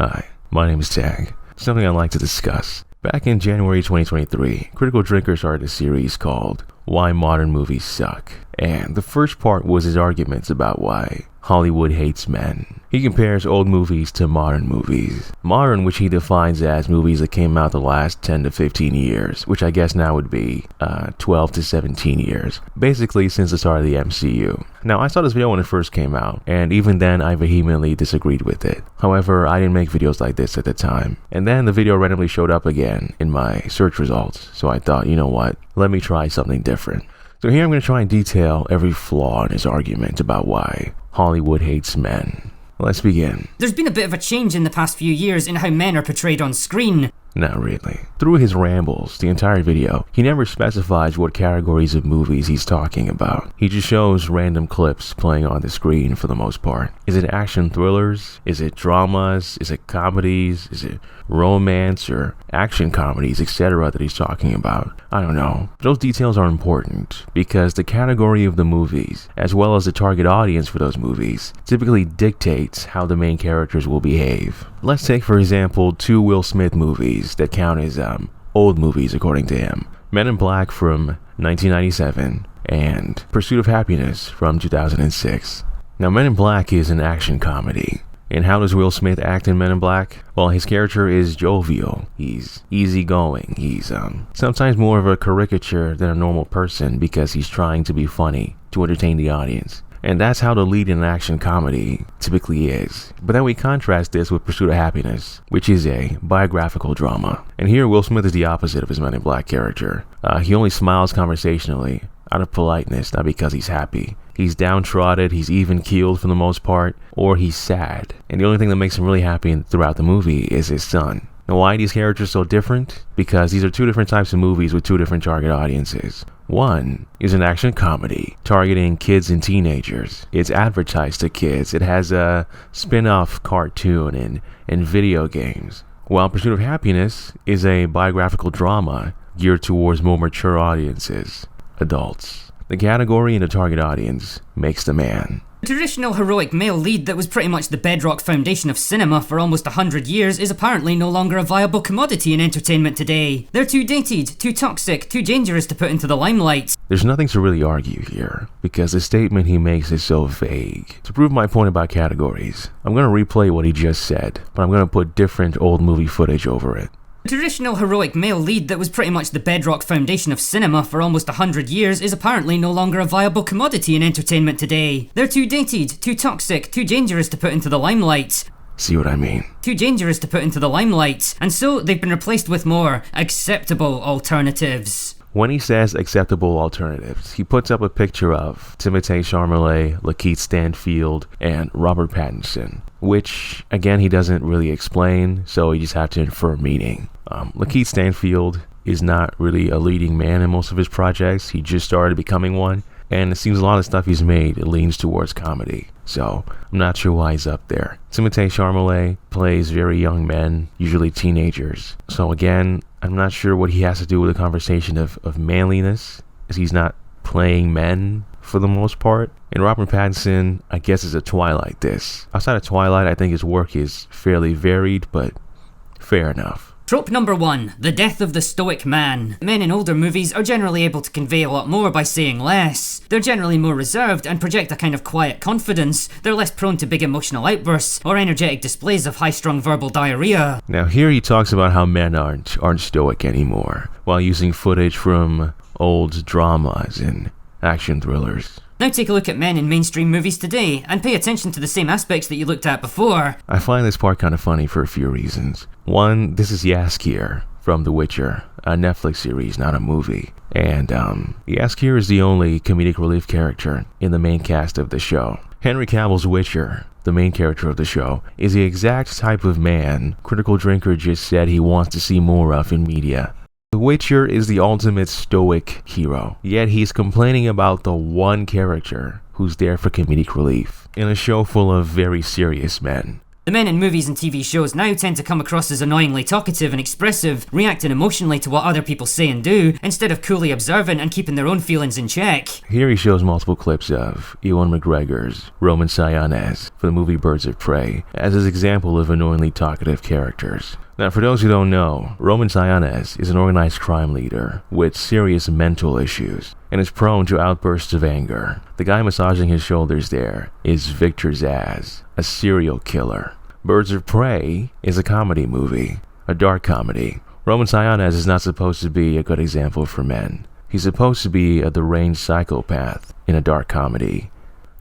Hi, my name is T.A.G. Something I'd like to discuss. Back in January 2023, Critical Drinker started a series called Why Modern Movies Suck. And the first part was his arguments about why Hollywood hates men. He compares old movies to modern movies. Modern, which he defines as movies that came out the last 10 to 15 years, which I guess now would be 12 to 17 years. Basically since the start of the MCU. Now, I saw this video when it first came out, and even then I vehemently disagreed with it. However, I didn't make videos like this at the time. And then the video randomly showed up again in my search results, so I thought, you know what, let me try something different. So here I'm going to try and detail every flaw in his argument about why Hollywood hates men. Let's begin. There's been a bit of a change in the past few years in how men are portrayed on screen. Not really. Through his rambles, the entire video, he never specifies what categories of movies he's talking about. He just shows random clips playing on the screen for the most part. Is it action thrillers? Is it dramas? Is it comedies? Is it romance or action comedies, etc. that he's talking about? I don't know. Those details are important because the category of the movies, as well as the target audience for those movies, typically dictates how the main characters will behave. Let's take, for example, two Will Smith movies that count as old movies according to him. Men in Black from 1997 and Pursuit of Happiness from 2006. Now, Men in Black is an action comedy. And how does Will Smith act in Men in Black? Well, his character is jovial. He's easygoing. He's sometimes more of a caricature than a normal person because he's trying to be funny to entertain the audience. And that's how the lead in an action comedy typically is. But then we contrast this with Pursuit of Happiness, which is a biographical drama. And here Will Smith is the opposite of his Men in Black character. He only smiles conversationally, out of politeness, not because he's happy. He's downtrodden, he's even-keeled for the most part, or he's sad. And the only thing that makes him really happy throughout the movie is his son. Now, why are these characters so different? Because these are two different types of movies with two different target audiences. One is an action comedy targeting kids and teenagers. It's advertised to kids. It has a spin-off cartoon and video games. While Pursuit of Happiness is a biographical drama geared towards more mature audiences, adults. The category and the target audience makes the man. The traditional heroic male lead that was pretty much the bedrock foundation of cinema for almost 100 years is apparently no longer a viable commodity in entertainment today. They're too dated, too toxic, too dangerous to put into the limelight. There's nothing to really argue here, because the statement he makes is so vague. To prove my point about categories, I'm going to replay what he just said, but I'm going to put different old movie footage over it. The traditional heroic male lead that was pretty much the bedrock foundation of cinema for almost 100 years is apparently no longer a viable commodity in entertainment today. They're too dated, too toxic, too dangerous to put into the limelight. See what I mean? Too dangerous to put into the limelight, and so they've been replaced with more acceptable alternatives. When he says acceptable alternatives, he puts up a picture of Timothée Chalamet, Lakeith Stanfield, and Robert Pattinson, which, again, he doesn't really explain, so you just have to infer meaning. Lakeith Stanfield is not really a leading man in most of his projects. He just started becoming one, and it seems a lot of stuff he's made leans towards comedy, so I'm not sure why he's up there. Timothée Chalamet plays very young men, usually teenagers, so again, I'm not sure what he has to do with the conversation of manliness, as he's not playing men for the most part. And Robert Pattinson, I guess, is a Twilight this. Outside of Twilight, I think his work is fairly varied, but fair enough. Trope number 1, the death of the stoic man. Men in older movies are generally able to convey a lot more by saying less. They're generally more reserved and project a kind of quiet confidence. They're less prone to big emotional outbursts or energetic displays of high-strung verbal diarrhea. Now here he talks about how men aren't stoic anymore, while using footage from old dramas and action thrillers. Now take a look at men in mainstream movies today, and pay attention to the same aspects that you looked at before. I find this part kind of funny for a few reasons. One, this is Jaskier from The Witcher, a Netflix series, not a movie. And Jaskier is the only comedic relief character in the main cast of the show. Henry Cavill's Witcher, the main character of the show, is the exact type of man Critical Drinker just said he wants to see more of in media. The Witcher is the ultimate stoic hero, yet he's complaining about the one character who's there for comedic relief in a show full of very serious men. The The men in movies and TV shows now tend to come across as annoyingly talkative and expressive, reacting emotionally to what other people say and do, instead of coolly observant and keeping their own feelings in check. Here he shows multiple clips of Ewan McGregor's Roman Siones for the movie Birds of Prey as his example of annoyingly talkative characters. Now, for those who don't know, Roman Siones is an organized crime leader with serious mental issues and is prone to outbursts of anger. The guy massaging his shoulders there is Victor Zsasz, a serial killer. Birds of Prey is a comedy movie, a dark comedy. Roman Siones is not supposed to be a good example for men. He's supposed to be a deranged psychopath in a dark comedy.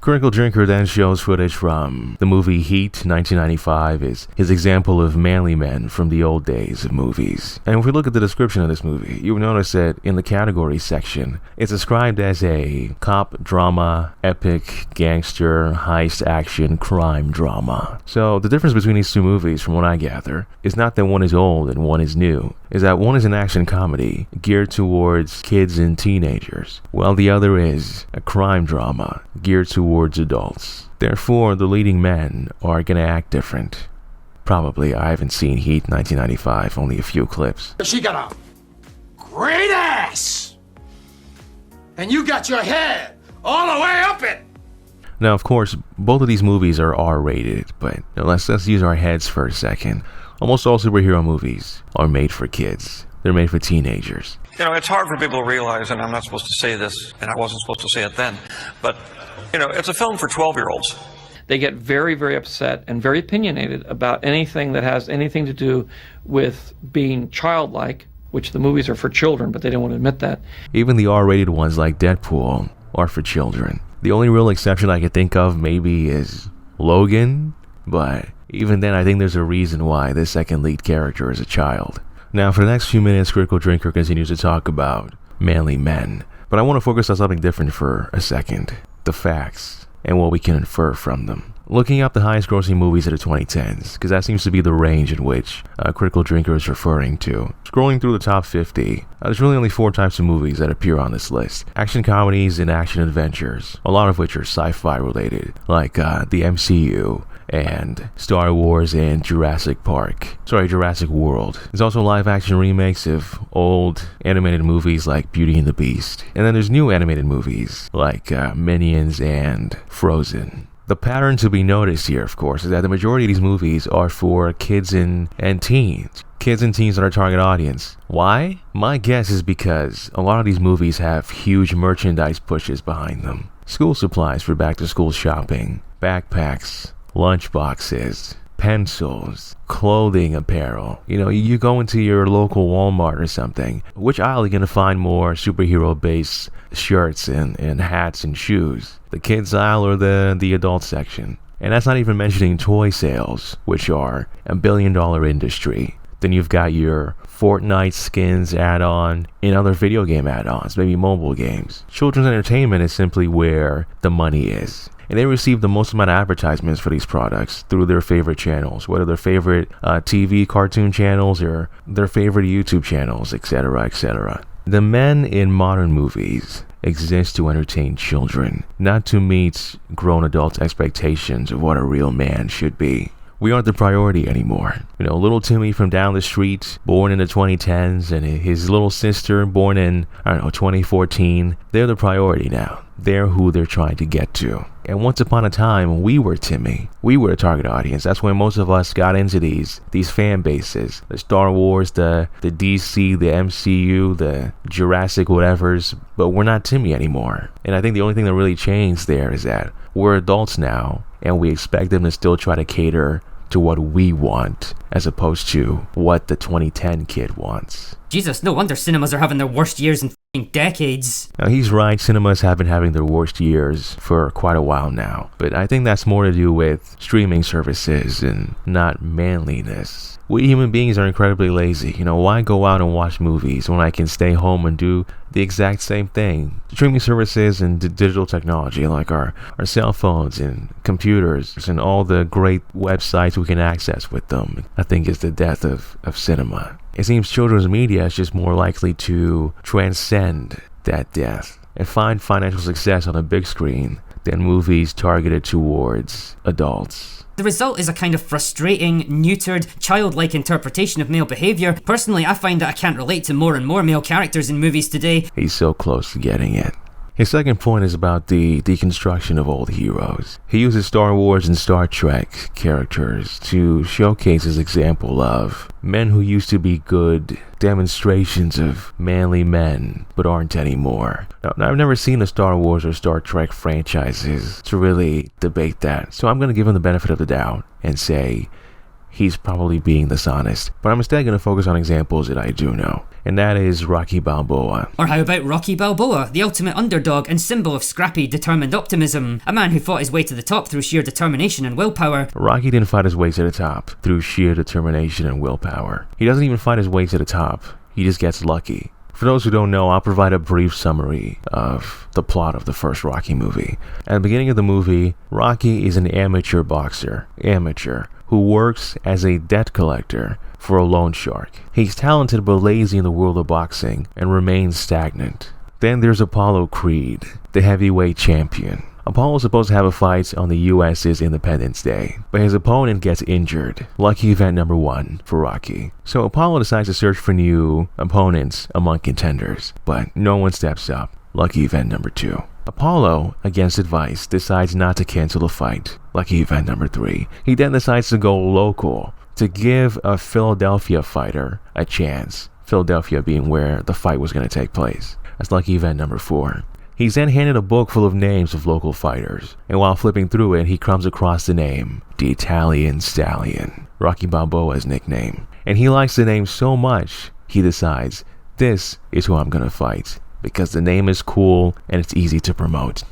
Critical Drinker then shows footage from the movie Heat 1995 is his example of manly men from the old days of movies. And if we look at the description of this movie, you will notice that in the category section, it's described as a cop drama, epic, gangster, heist action, crime drama. So the difference between these two movies, from what I gather, is not that one is old and one is new, is that one is an action comedy geared towards kids and teenagers, while the other is a crime drama geared towards adults. Therefore, the leading men are gonna act different. Probably. I haven't seen Heat 1995, only a few clips. She got a great ass! And you got your head all the way up it! Now, of course, both of these movies are R-rated, but let's use our heads for a second. Almost all superhero movies are made for kids. They're made for teenagers. You know, it's hard for people to realize, and I'm not supposed to say this, and I wasn't supposed to say it then, but, you know, it's a film for 12-year-olds. They get very, very upset and very opinionated about anything that has anything to do with being childlike, which the movies are for children, but they don't want to admit that. Even the R-rated ones like Deadpool are for children. The only real exception I can think of maybe is Logan, but even then I think there's a reason why the second lead character is a child. Now, for the next few minutes, Critical Drinker continues to talk about manly men, but I want to focus on something different for a second. The facts and what we can infer from them. Looking up the highest grossing movies of the 2010s, because that seems to be the range in which Critical Drinker is referring to. Scrolling through the top 50, there's really only 4 types of movies that appear on this list. Action comedies and action adventures, a lot of which are sci-fi related, like the MCU and Star Wars and Jurassic World. There's also live action remakes of old animated movies like Beauty and the Beast. And then there's new animated movies like Minions and Frozen. The pattern to be noticed here, of course, is that the majority of these movies are for kids and teens. Kids and teens are our target audience. Why? My guess is because a lot of these movies have huge merchandise pushes behind them. School supplies for back-to-school shopping, backpacks, lunch boxes, pencils, clothing, apparel. You know, you go into your local Walmart or something. Which aisle are you going to find more superhero-based shirts and hats and shoes? The kids aisle or the adult section? And that's not even mentioning toy sales, which are $1 billion industry. Then you've got your Fortnite skins add-on and other video game add-ons, maybe mobile games. Children's entertainment is simply where the money is. And they receive the most amount of advertisements for these products through their favorite channels, whether their favorite TV cartoon channels or their favorite YouTube channels, etc., etc. The men in modern movies exist to entertain children, not to meet grown adults' expectations of what a real man should be. We aren't the priority anymore. You know, little Timmy from down the street, born in the 2010s, and his little sister, born in, 2014, they're the priority now. They're who they're trying to get to. And once upon a time, we were Timmy. We were the target audience. That's when most of us got into these fan bases. The Star Wars, the DC, the MCU, the Jurassic whatevers. But we're not Timmy anymore. And I think the only thing that really changed there is that we're adults now, and we expect them to still try to cater to what we want, as opposed to what the 2010 kid wants. Jesus, no wonder cinemas are having their worst years in decades. Now, he's right, cinemas have been having their worst years for quite a while now, but I think that's more to do with streaming services and not manliness. We human beings are incredibly lazy. You know, why go out and watch movies when I can stay home and do the exact same thing? Streaming services and digital technology like our cell phones and computers and all the great websites we can access with them, I think is the death of cinema. It seems children's media is just more likely to transcend that death and find financial success on a big screen than movies targeted towards adults. The result is a kind of frustrating, neutered, childlike interpretation of male behaviour. Personally, I find that I can't relate to more and more male characters in movies today. He's so close to getting it. His second point is about the deconstruction of old heroes. He uses Star Wars and Star Trek characters to showcase his example of men who used to be good demonstrations of manly men, but aren't anymore. Now, I've never seen the Star Wars or Star Trek franchises to really debate that, so I'm going to give him the benefit of the doubt and say he's probably being dishonest, but I'm instead going to focus on examples that I do know, and that is Rocky Balboa. Or how about Rocky Balboa, the ultimate underdog and symbol of scrappy, determined optimism, a man who fought his way to the top through sheer determination and willpower. Rocky didn't fight his way to the top through sheer determination and willpower. He doesn't even fight his way to the top, he just gets lucky. For those who don't know, I'll provide a brief summary of the plot of the first Rocky movie. At the beginning of the movie, Rocky is an amateur boxer, who works as a debt collector for a loan shark. He's talented but lazy in the world of boxing and remains stagnant. Then there's Apollo Creed, the heavyweight champion. Apollo's supposed to have a fight on the US's Independence Day, but his opponent gets injured. Lucky event number 1 for Rocky. So Apollo decides to search for new opponents among contenders, but no one steps up. Lucky event number 2. Apollo, against advice, decides not to cancel the fight. Lucky event number 3. He then decides to go local to give a Philadelphia fighter a chance. Philadelphia being where the fight was going to take place. That's lucky event number 4. He's then handed a book full of names of local fighters, and while flipping through it, he comes across the name, the Italian Stallion, Rocky Balboa's nickname. And he likes the name so much, he decides, this is who I'm gonna fight, because the name is cool and it's easy to promote.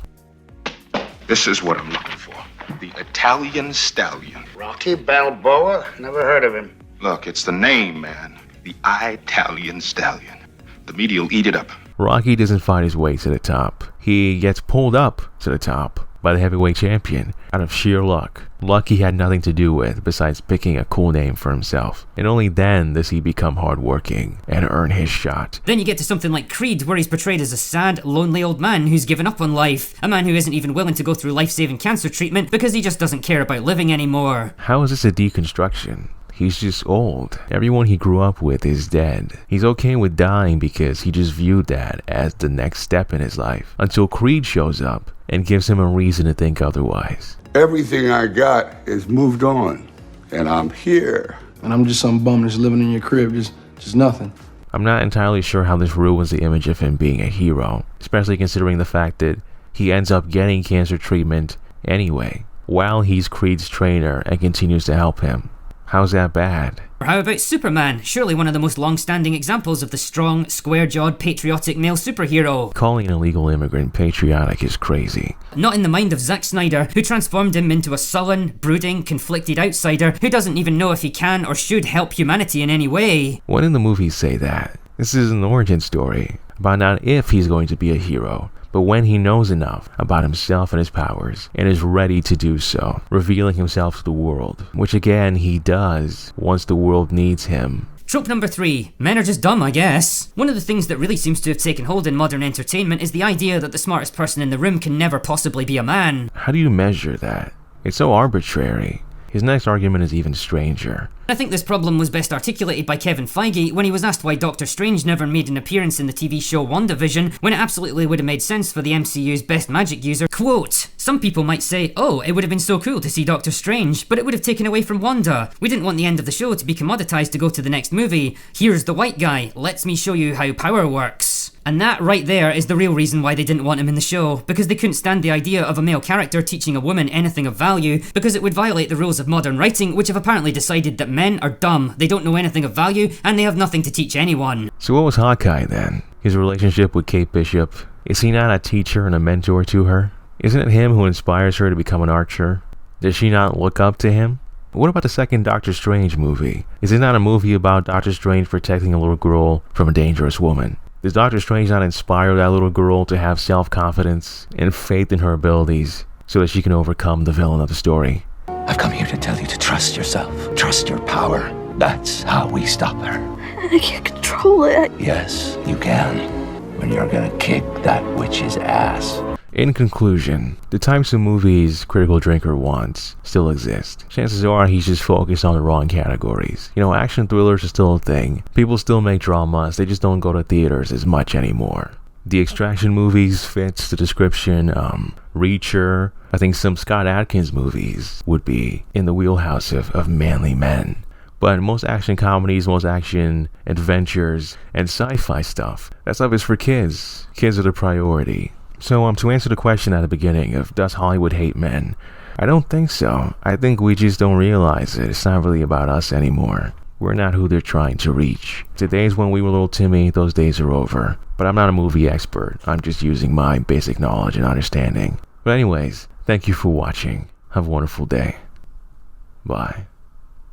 This is what I'm looking for, the Italian Stallion. Rocky Balboa? Never heard of him. Look, it's the name, man, the Italian Stallion. The media'll eat it up. Rocky doesn't fight his way to the top. He gets pulled up to the top by the heavyweight champion out of sheer luck. Luck he had nothing to do with besides picking a cool name for himself. And only then does he become hardworking and earn his shot. Then you get to something like Creed, where he's portrayed as a sad, lonely old man who's given up on life. A man who isn't even willing to go through life-saving cancer treatment because he just doesn't care about living anymore. How is this a deconstruction? He's just old. Everyone he grew up with is dead. He's okay with dying because he just viewed that as the next step in his life. Until Creed shows up and gives him a reason to think otherwise. Everything I got is moved on, and I'm here. And I'm just some bum that's living in your crib, just nothing. I'm not entirely sure how this ruins the image of him being a hero, especially considering the fact that he ends up getting cancer treatment anyway, while he's Creed's trainer and continues to help him. How's that bad? Or how about Superman? Surely one of the most long-standing examples of the strong, square-jawed, patriotic male superhero. Calling an illegal immigrant patriotic is crazy. Not in the mind of Zack Snyder, who transformed him into a sullen, brooding, conflicted outsider who doesn't even know if he can or should help humanity in any way. When did the movies say that? This is an origin story about not if he's going to be a hero, but when he knows enough about himself and his powers, and is ready to do so, revealing himself to the world, which again he does once the world needs him. Trope number 3. Men are just dumb, I guess. One of the things that really seems to have taken hold in modern entertainment is the idea that the smartest person in the room can never possibly be a man. How do you measure that? It's so arbitrary. His next argument is even stranger. I think this problem was best articulated by Kevin Feige when he was asked why Doctor Strange never made an appearance in the TV show WandaVision, when it absolutely would have made sense for the MCU's best magic user. Quote, some people might say, oh, it would have been so cool to see Doctor Strange, but it would have taken away from Wanda. We didn't want the end of the show to be commoditized to go to the next movie. Here's the white guy, lets me show you how power works. And that right there is the real reason why they didn't want him in the show, because they couldn't stand the idea of a male character teaching a woman anything of value, because it would violate the rules of modern writing, which have apparently decided that men are dumb, they don't know anything of value, and they have nothing to teach anyone. So what was Hawkeye then? His relationship with Kate Bishop? Is he not a teacher and a mentor to her? Isn't it him who inspires her to become an archer? Does she not look up to him? What about the second Doctor Strange movie? Is it not a movie about Doctor Strange protecting a little girl from a dangerous woman? Does Doctor Strange not inspire that little girl to have self-confidence and faith in her abilities so that she can overcome the villain of the story? I've come here to tell you to trust yourself. Trust your power. That's how we stop her. I can't control it. Yes, you can. When you're gonna kick that witch's ass. In conclusion, the types of movies Critical Drinker wants still exist. Chances are he's just focused on the wrong categories. You know, action thrillers are still a thing. People still make dramas, they just don't go to theaters as much anymore. The Extraction movies fits the description. Reacher, I think some Scott Adkins movies would be in the wheelhouse of manly men. But most action comedies, most action adventures, and sci-fi stuff, that stuff is for kids. Kids are the priority. So to answer the question at the beginning of does Hollywood hate men, I don't think so. I think we just don't realize it. It's not really about us anymore. We're not who they're trying to reach. The days when we were little Timmy, those days are over. But I'm not a movie expert. I'm just using my basic knowledge and understanding. But anyways, thank you for watching. Have a wonderful day. Bye.